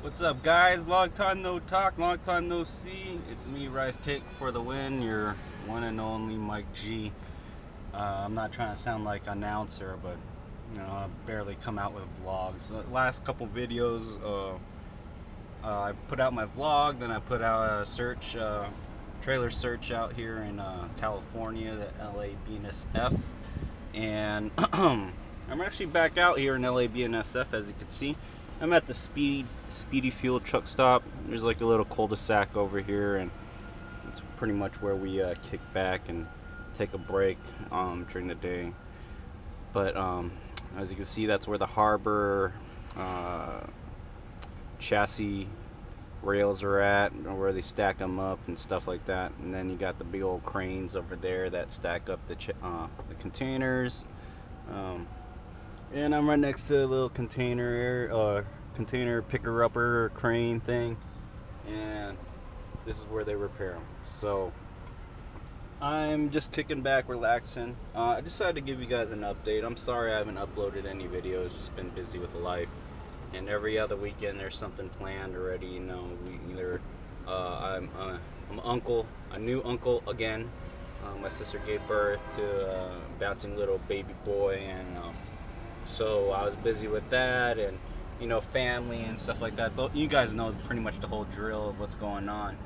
What's up, guys? Long time no talk, long time no see. It's me, Rice Cake for the win, your one and only Mike G. I'm not trying to sound like an announcer, but I barely come out with vlogs. Last couple videos, I put out my vlog, then I put out a trailer search out here in California, the LA BNSF, and I'm actually back out here in LA BNSF, as you can see. I'm at the Speedy Fuel truck stop. There's like a little cul-de-sac over here, and it's pretty much where we kick back and take a break during the day. But as you can see, that's where the harbor chassis rails are at, or where they stack them up and stuff like that. And then you got the big old cranes over there that stack up the containers. And I'm right next to a little container picker-upper crane thing, and this is where they repair them. So I'm just kicking back, relaxing. I decided to give you guys an update. I'm sorry I haven't uploaded any videos, just been busy with life. And every other weekend there's something planned already. I'm a new uncle again. My sister gave birth to a bouncing little baby boy, and so I was busy with that, and family and stuff like that. You guys know pretty much the whole drill of what's going on.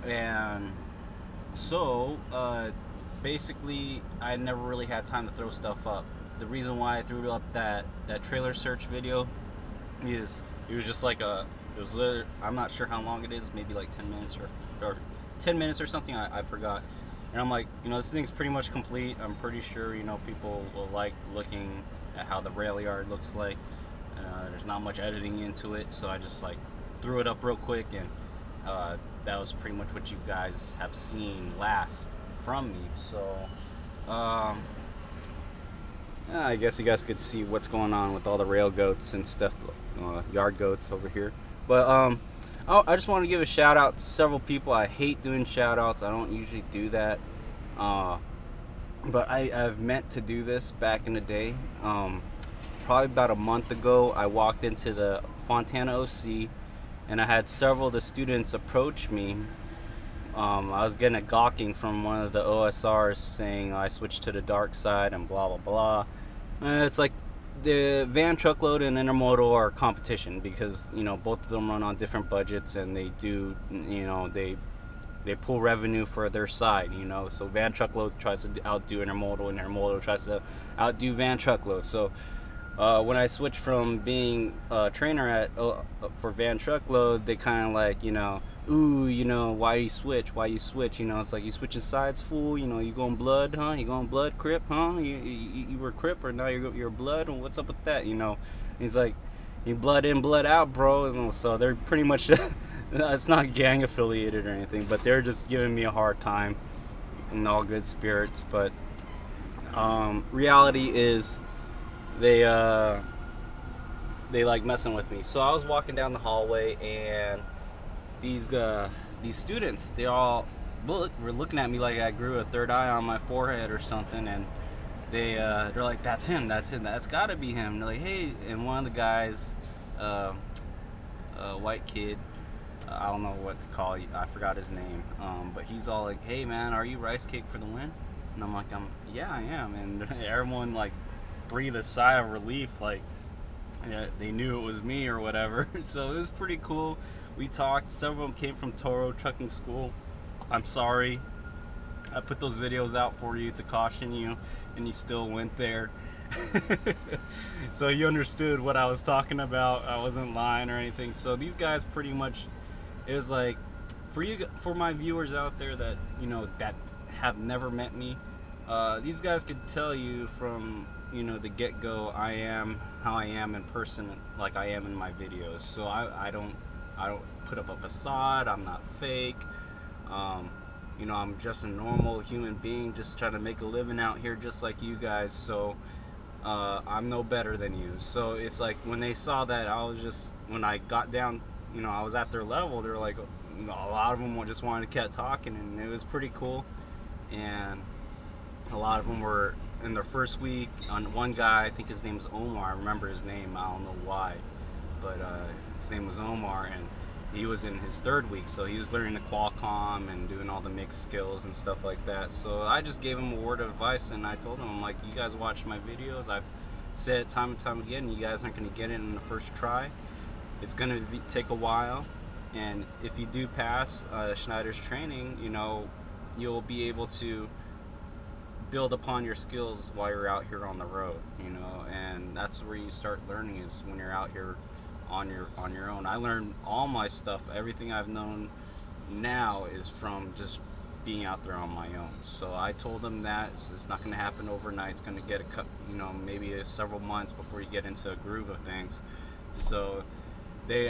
And so basically I never really had time to throw stuff up. The reason why I threw up that trailer search video is it was just like I'm not sure how long it is, maybe like 10 minutes or 10 minutes or something. I forgot. And I'm like, this thing's pretty much complete. I'm pretty sure people will like looking at how the rail yard looks like. There's not much editing into it, so I just like threw it up real quick, and that was pretty much what you guys have seen last from me. So yeah, I guess you guys could see what's going on with all the rail goats and stuff, yard goats over here. But I just want to give a shout out to several people. I hate doing shout outs. I don't usually do that. But I've meant to do this back in the day. Probably about a month ago, I walked into the Fontana OC, and I had several of the students approach me. I was getting a gawking from one of the OSRs saying I switched to the dark side and blah blah blah. And it's like the van truckload and intermodal are competition, because both of them run on different budgets, and they do they pull revenue for their side. So van truckload tries to outdo intermodal, and intermodal tries to outdo van truckload. So when I switched from being a trainer for van truckload, they kind of like, ooh, why you switch? It's like, you switching sides, fool. You going blood, huh? You going blood, Crip, huh? You were Crip, or now you're blood? What's up with that? He's like, you blood in, blood out, bro. And so they're pretty much, it's not gang affiliated or anything, but they're just giving me a hard time in all good spirits. But reality is, they like messing with me. So I was walking down the hallway, and these students, they all were looking at me like I grew a third eye on my forehead or something, and they're like, that's him, that's gotta be him. And they're like, hey, and one of the guys, a white kid, I don't know what to call you, I forgot his name, but he's all like, hey man, are you Rice Cake for the win? And I'm like, yeah, I am. And everyone like breathe a sigh of relief, like they knew it was me or whatever. So it was pretty cool. We talked. Several of them came from Toro Trucking School. I'm sorry I put those videos out for you to caution you, and you still went there. So you understood what I was talking about. I wasn't lying or anything. So these guys pretty much, it was like, for my viewers out there that that have never met me, these guys could tell you from the get-go, I am how I am in person, like I am in my videos. So I don't put up a facade. I'm not fake. I'm just a normal human being, just trying to make a living out here, just like you guys. So I'm no better than you. So it's like, when they saw that, when I got down, I was at their level, they were like, a lot of them just wanted to keep talking, and it was pretty cool. And a lot of them were in their first week. On one guy, I think his name was Omar. I remember his name. I don't know why, but His name was Omar, and he was in his 3rd week, so he was learning the Qualcomm and doing all the mixed skills and stuff like that. So I just gave him a word of advice, and I told him, I'm like, you guys watch my videos. I've said it time and time again, you guys aren't going to get it in the first try. It's going to take a while, and if you do pass Schneider's training, you know, you'll be able to build upon your skills while you're out here on the road, you know, and that's where you start learning, is when you're out here on your own. I learned all my stuff, everything I've known now is from just being out there on my own. So I told them that it's not going to happen overnight. It's going to get you know, maybe several months before you get into a groove of things. So they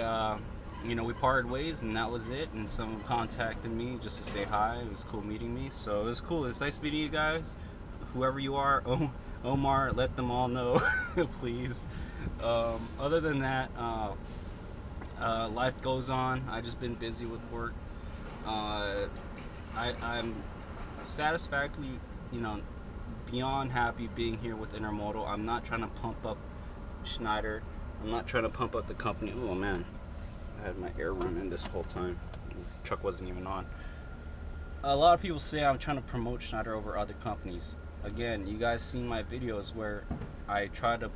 you know, we parted ways, and that was it. And someone contacted me just to say hi. It was cool meeting me. So it was cool. It's nice meeting you guys, whoever you are. Omar, let them all know, please. Other than that, life goes on. I just been busy with work. I'm satisfactorily, you know, beyond happy being here with Intermodal. I'm not trying to pump up Schneider. I'm not trying to pump up the company. Oh man, I had my air running this whole time. The truck wasn't even on. A lot of people say I'm trying to promote Schneider over other companies. Again, you guys seen my videos where I try to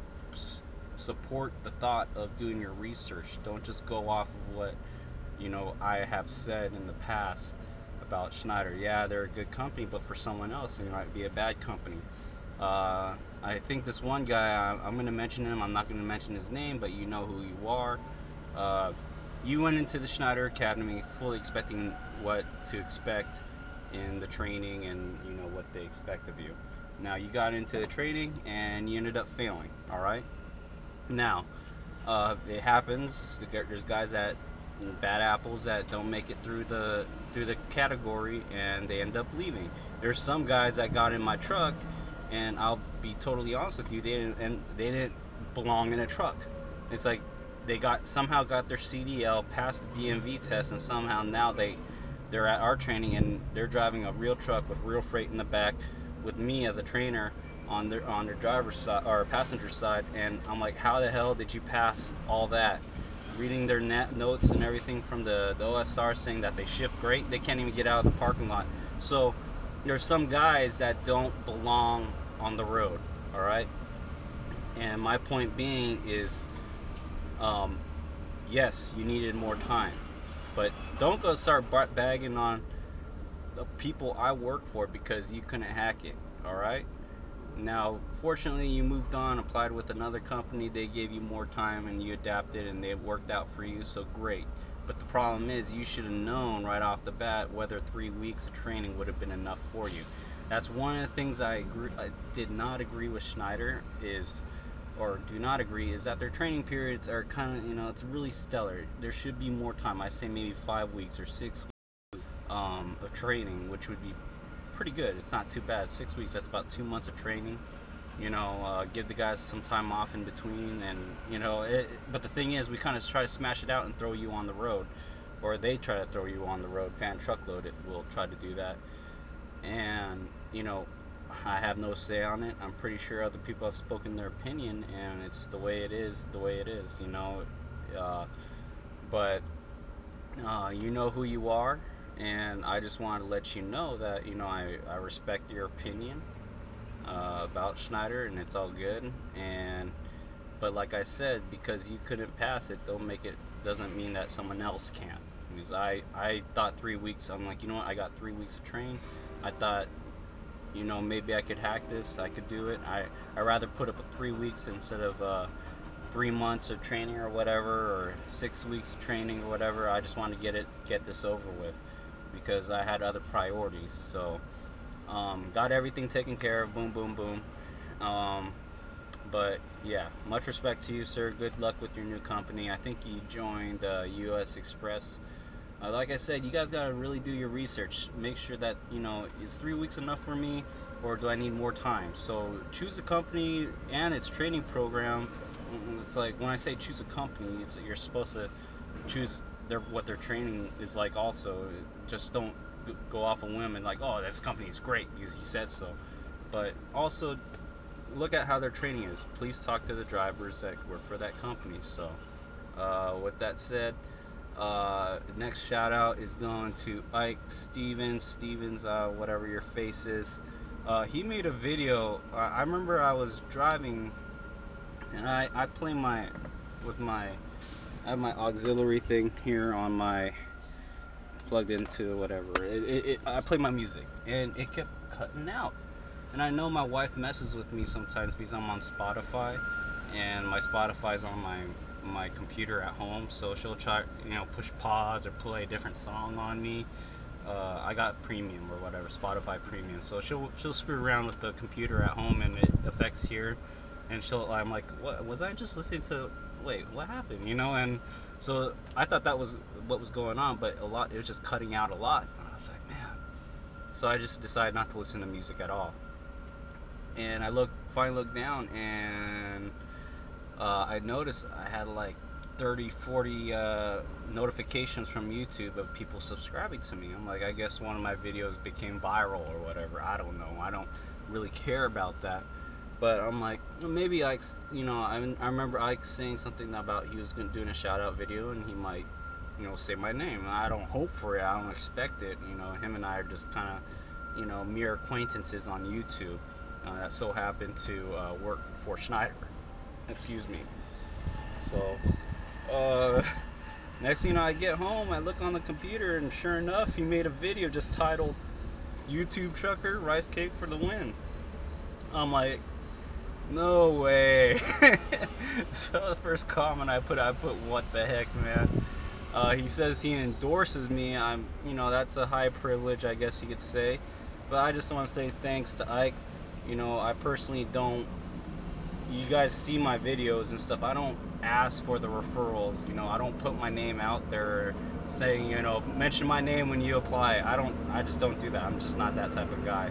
support the thought of doing your research. Don't just go off of what, you know, I have said in the past about Schneider. Yeah, they're a good company, but for someone else, it might be a bad company. I think this one guy, I'm going to mention him. I'm not going to mention his name, but you know who you are. You went into the Schneider Academy fully expecting what to expect in the training, and you know what they expect of you. Now you got into the training and you ended up failing. All right. Now it happens. There's guys that bad apples that don't make it through the category, and they end up leaving. There's some guys that got in my truck, and I'll be totally honest with you, they didn't belong in a truck. It's like they somehow got their CDL, passed the DMV test, and somehow now they're at our training and they're driving a real truck with real freight in the back, with me as a trainer on their driver's side or passenger side. And I'm like, how the hell did you pass all that? Reading their notes and everything from the OSR saying that they shift great, they can't even get out of the parking lot. So there's some guys that don't belong on the road. All right. And my point being is, yes, you needed more time, but don't go start bagging on the people I work for because you couldn't hack it. All right. Now, fortunately, you moved on, applied with another company. They gave you more time and you adapted, and they worked out for you, so great. But the problem is, you should have known right off the bat whether 3 weeks of training would have been enough for you. That's one of the things I did not agree with Schneider is, or do not agree, is that their training periods are kind of, you know, it's really stellar. There should be more time. I say maybe 5 weeks or 6 weeks of training, which would be pretty good. It's not too bad. 6 weeks, that's about 2 months of training. You know, give the guys some time off in between, and you know, but the thing is, we kind of try to smash it out and throw you on the road, or they try to throw you on the road. Van Truckload it will try to do that, and you know, I have no say on it. I'm pretty sure other people have spoken their opinion, and it's the way it is. The way it is, you know. But you know who you are. And I just wanted to let you know that, you know, I respect your opinion about Schneider, and it's all good. But like I said, because you couldn't pass it, doesn't mean that someone else can't. Because I thought 3 weeks. I'm like, you know what? I got 3 weeks of training. I thought, you know, maybe I could hack this. I could do it. I rather put up 3 weeks instead of 3 months of training or whatever, or 6 weeks of training or whatever. I just wanted to get this over with, because I had other priorities. So got everything taken care of. Boom, boom, boom. But yeah, much respect to you, sir. Good luck with your new company. I think you joined US Express. Like I said, you guys got to really do your research. Make sure that, you know, is 3 weeks enough for me, or do I need more time? So choose a company and its training program. It's like, when I say choose a company, you're supposed to choose what their training is like also. Just don't go off a whim and like, oh, this company is great because he said so. But also look at how their training is. Please talk to the drivers that work for that company. So With that said, next shout out is going to Ike Stevens, whatever your face is. He made a video. I remember I was driving, and I play I have my auxiliary thing here on my plugged into whatever. I play my music, and it kept cutting out. And I know my wife messes with me sometimes because I'm on Spotify, and my Spotify's on my computer at home, so she'll try, push pause or play a different song on me. I got premium or whatever, Spotify premium, so she'll screw around with the computer at home, and it affects here, and I'm like, what was I just listening to? Wait, what happened? And so I thought that was what was going on, but it was just cutting out a lot. I was like, man. So I just decided not to listen to music at all. And I finally looked down, and I noticed I had like 30, 40 notifications from YouTube of people subscribing to me. I'm like, I guess one of my videos became viral or whatever. I don't know. I don't really care about that. But I'm like, maybe Ike's, I remember Ike saying something about he was doing a shout out video, and he might, say my name. I don't hope for it. I don't expect it. Him and I are just kind of, mere acquaintances on YouTube that so happen to work for Schneider. Excuse me. So, next thing you know, I get home, I look on the computer, and sure enough, he made a video just titled YouTube Trucker Rice Cake for the Win. I'm like, no way. So the first comment I put, what the heck, man. He says he endorses me. That's a high privilege, I guess you could say. But I just want to say thanks to Ike. I personally don't, you guys see my videos and stuff, I don't ask for the referrals. I don't put my name out there saying, mention my name when you apply. I just don't do that. I'm just not that type of guy.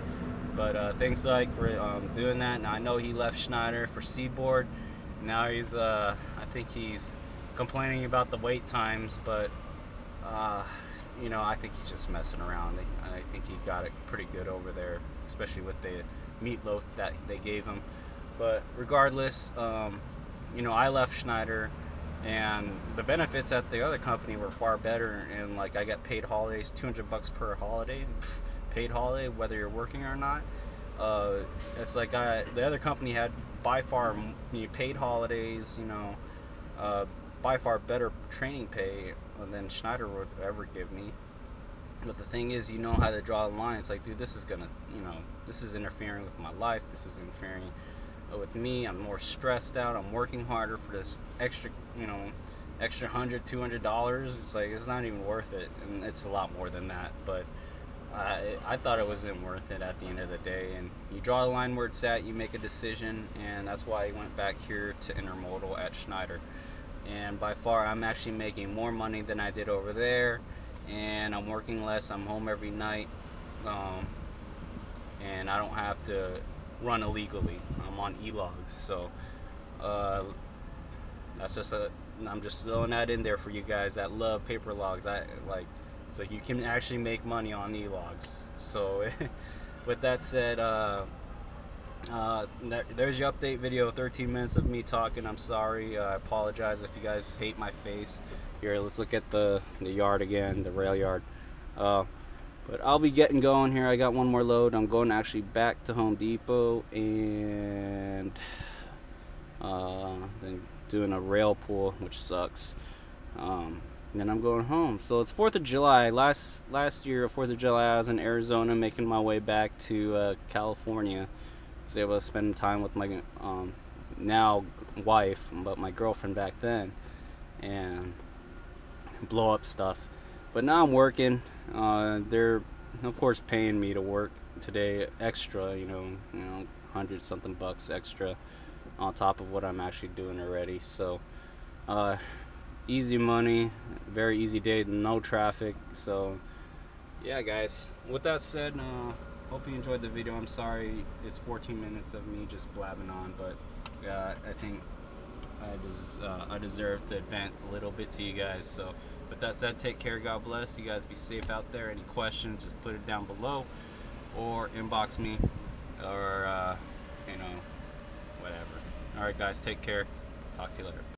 But thanks, Ike, for doing that. And I know he left Schneider for Seaboard. Now he's, I think he's complaining about the wait times, but I think he's just messing around. I think he got it pretty good over there, especially with the meatloaf that they gave him. But regardless, I left Schneider, and the benefits at the other company were far better. And like, I got paid holidays, $200 per holiday. Paid holiday, whether you're working or not. It's like the other company had by far paid holidays, by far better training pay than Schneider would ever give me. But the thing is, how to draw the line. It's like, dude, this is gonna, this is interfering with my life. This is interfering with me. I'm more stressed out. I'm working harder for this extra, extra $100, $200. It's like, it's not even worth it, and it's a lot more than that. But I thought it wasn't worth it at the end of the day. And you draw the line where it's at, you make a decision, and that's why I went back here to Intermodal at Schneider. And by far, I'm actually making more money than I did over there, and I'm working less. I'm home every night, and I don't have to run illegally. I'm on e-logs, so that's just I'm just throwing that in there for you guys that love paper logs. So you can actually make money on e-logs. So with that said, there's your update video. 13 minutes of me talking. I'm sorry. I apologize if you guys hate my face. Here, let's look at the yard again, the rail yard. But I'll be getting going here. I got one more load. I'm going actually back to Home Depot, and then doing a rail pull, which sucks. And then I'm going home. So it's 4th of July. Last year, 4th of July, I was in Arizona making my way back to California. I was able to spend time with my now wife, but my girlfriend back then, and blow up stuff. But now I'm working. They're of course paying me to work today extra, 100 something bucks extra on top of what I'm actually doing already. So easy money, very easy day, no traffic. So yeah, guys, with that said, hope you enjoyed the video. I'm sorry it's 14 minutes of me just blabbing on, but I think I deserve to vent a little bit to you guys. So with that said, take care, God bless. You guys be safe out there. Any questions, just put it down below or inbox me, or whatever. All right, guys, take care. Talk to you later.